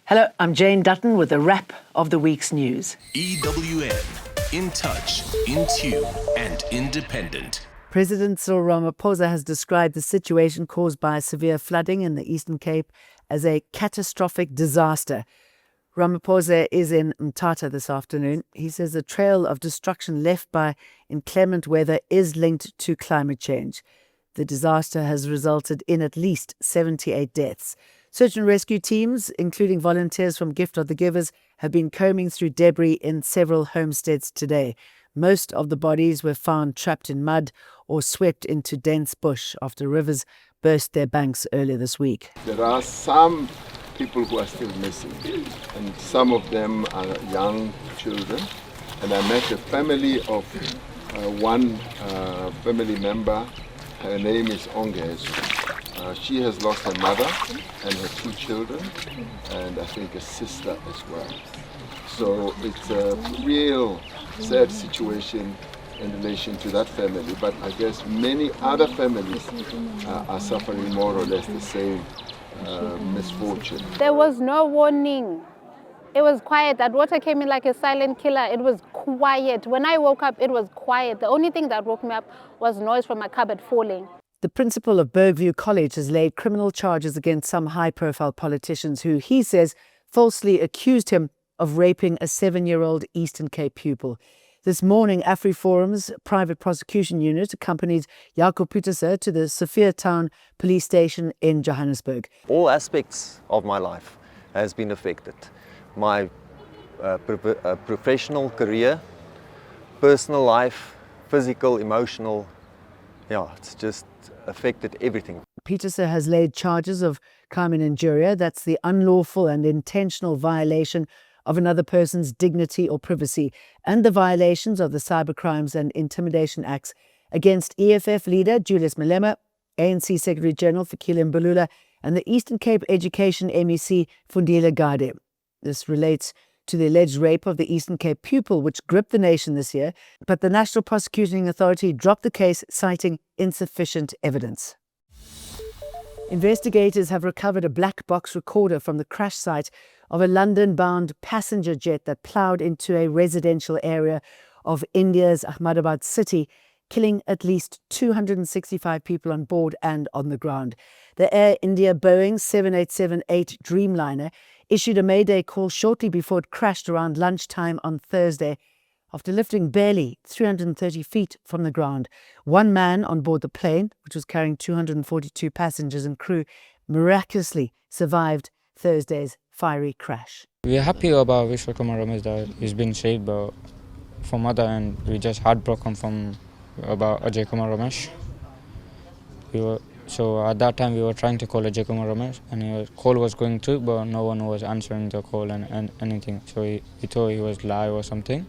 Hello, I'm Jane Dutton with a wrap of the week's news. EWN, in touch, in tune, and independent. President Cyril Ramaphosa has described the situation caused by severe flooding in the Eastern Cape as a catastrophic disaster. Ramaphosa is in Mthatha this afternoon. He says the trail of destruction left by inclement weather is linked to climate change. The disaster has resulted in at least 78 deaths. Search and rescue teams, including volunteers from Gift of the Givers, have been combing through debris in several homesteads today. Most of the bodies were found trapped in mud or swept into dense bush after rivers burst their banks earlier this week. There are some people who are still missing, and some of them are young children. And I met a family of one family member. Her name is Ongezo. She has lost her mother and her 2 children, and I think a sister as well. So it's a real sad situation in relation to that family, but I guess many other families are suffering more or less the same misfortune. There was no warning. It was quiet. That water came in like a silent killer. It was quiet. When I woke up, it was quiet. The only thing that woke me up was noise from my cupboard falling. The principal of Bergview College has laid criminal charges against some high-profile politicians who, he says, falsely accused him of raping a 7-year-old Eastern Cape pupil. This morning, AfriForum's private prosecution unit accompanied Jaco Pieterse to the Sophiatown police station in Johannesburg. All aspects of my life has been affected. My professional career, personal life, physical, emotional, it's just affected everything. Pieterse has laid charges of crime and injuria, that's the unlawful and intentional violation of another person's dignity or privacy, and the violations of the Cybercrimes and Intimidation Acts against EFF leader Julius Malema, ANC Secretary General Fikile Mbalula, and the Eastern Cape Education MEC Fundile Gade. This relates to the alleged rape of the Eastern Cape pupil, which gripped the nation this year, but the National Prosecuting Authority dropped the case, citing insufficient evidence. Investigators have recovered a black box recorder from the crash site of a London-bound passenger jet that ploughed into a residential area of India's Ahmedabad city, killing at least 265 people on board and on the ground. The Air India Boeing 7878 Dreamliner issued a mayday call shortly before it crashed around lunchtime on Thursday. After lifting barely 330 feet from the ground, one man on board the plane, which was carrying 242 passengers and crew, miraculously survived Thursday's fiery crash. We are happy about Vishwakumar Ramesh that he's been saved, but from other end, we just heartbroken about Ajay Kumar Ramesh. So at that time we were trying to call Ajay Kumar Ramesh, and his call was going through, but no one was answering the call and anything. So he thought he was live or something.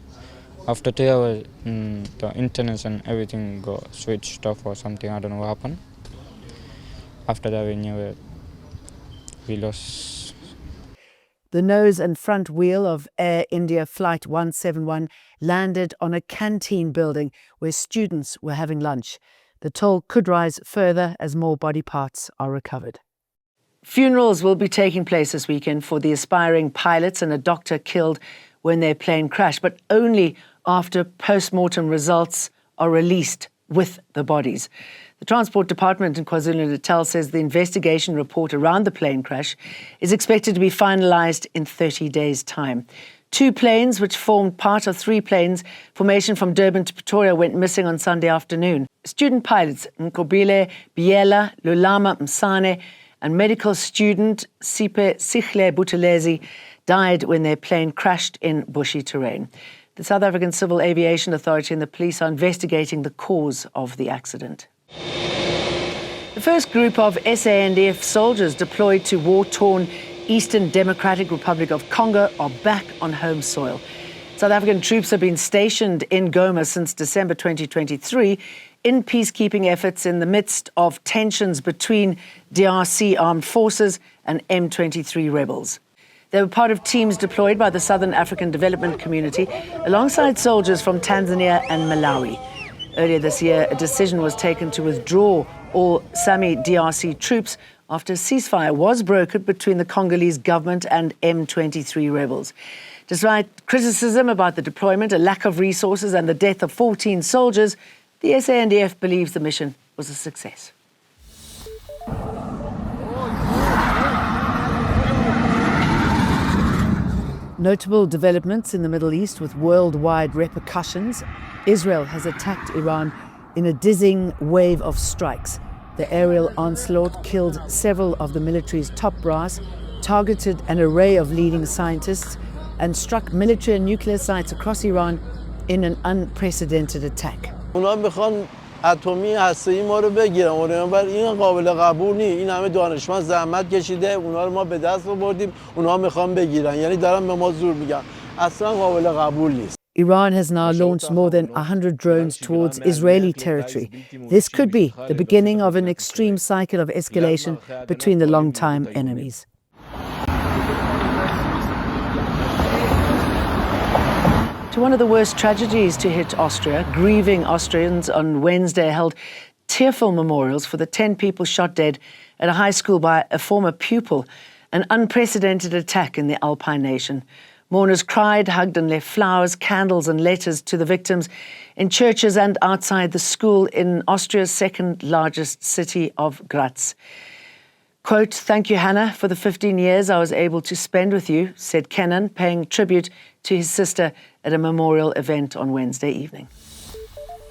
After 2 hours, the internet and everything got switched off or something. I don't know what happened. After that, we knew we lost. The nose and front wheel of Air India Flight 171 landed on a canteen building where students were having lunch. The toll could rise further as more body parts are recovered. Funerals will be taking place this weekend for the aspiring pilots and a doctor killed when their plane crashed, but only after post-mortem results are released with the bodies. The Transport Department in KwaZulu-Natal says the investigation report around the plane crash is expected to be finalised in 30 days' time. 2 planes, which formed part of 3 planes formation from Durban to Pretoria, went missing on Sunday afternoon. Student pilots Nkobile Biela, Lulama Msane and medical student Sipe Sichle Buthelezi died when their plane crashed in bushy terrain. The South African Civil Aviation Authority and the police are investigating the cause of the accident. The first group of SANDF soldiers deployed to war-torn Eastern Democratic Republic of Congo are back on home soil. South African troops have been stationed in Goma since December 2023 in peacekeeping efforts in the midst of tensions between DRC armed forces and M23 rebels. They were part of teams deployed by the Southern African Development Community alongside soldiers from Tanzania and Malawi. Earlier this year, a decision was taken to withdraw all SAMI DRC troops after a ceasefire was brokered between the Congolese government and M23 rebels. Despite criticism about the deployment, a lack of resources and the death of 14 soldiers, the SANDF believes the mission was a success. Notable developments in the Middle East with worldwide repercussions. Israel has attacked Iran in a dizzying wave of strikes. The aerial onslaught killed several of the military's top brass, targeted an array of leading scientists, and struck military and nuclear sites across Iran in an unprecedented attack. اتمی هسته‌ای ما رو بگیرن و این قابل قبول نیست. این همه دانشمند زحمت کشیده، اونا رو ما به دست آوردیم، اونا میخوان بگیرن. یعنی دارن به ما زور میگن. اصلا قابل قبول نیست. Iran has now launched more than 100 drones towards Israeli territory. This could be the beginning of an extreme cycle of escalation between the long-time enemies. To one of the worst tragedies to hit Austria, grieving Austrians on Wednesday held tearful memorials for the 10 people shot dead at a high school by a former pupil, an unprecedented attack in the Alpine nation. Mourners cried, hugged and left flowers, candles and letters to the victims in churches and outside the school in Austria's second largest city of Graz. Quote, "Thank you, Hannah, for the 15 years I was able to spend with you," said Kenan, paying tribute to his sister at a memorial event on Wednesday evening.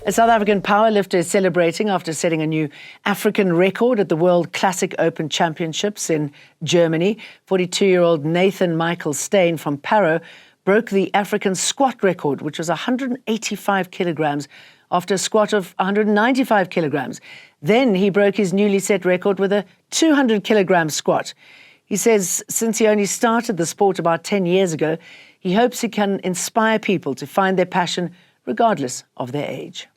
A South African powerlifter is celebrating after setting a new African record at the World Classic Open Championships in Germany. 42-year-old Nathan Michael-Steyn from Paro broke the African squat record, which was 185 kilograms, after a squat of 195 kilograms. Then he broke his newly set record with a 200-kilogram squat. He says since he only started the sport about 10 years ago, he hopes he can inspire people to find their passion regardless of their age.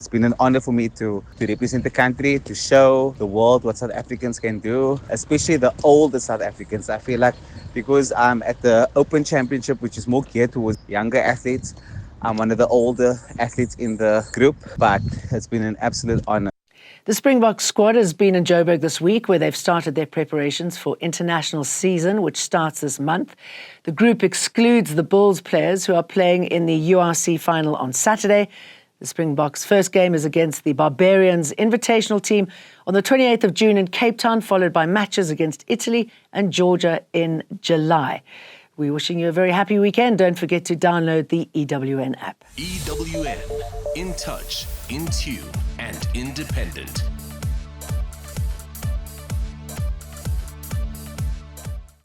It's been an honor for me to represent the country, to show the world what South Africans can do, especially the older South Africans. I feel like because I'm at the Open Championship, which is more geared towards younger athletes, I'm one of the older athletes in the group, but it's been an absolute honor. The Springbok squad has been in Joburg this week, where they've started their preparations for international season, which starts this month. The group excludes the Bulls players who are playing in the URC final on Saturday. The Springboks' first game is against the Barbarians Invitational team on the 28th of June in Cape Town, followed by matches against Italy and Georgia in July. We're wishing you a very happy weekend. Don't forget to download the EWN app. EWN, in touch, in tune, and independent.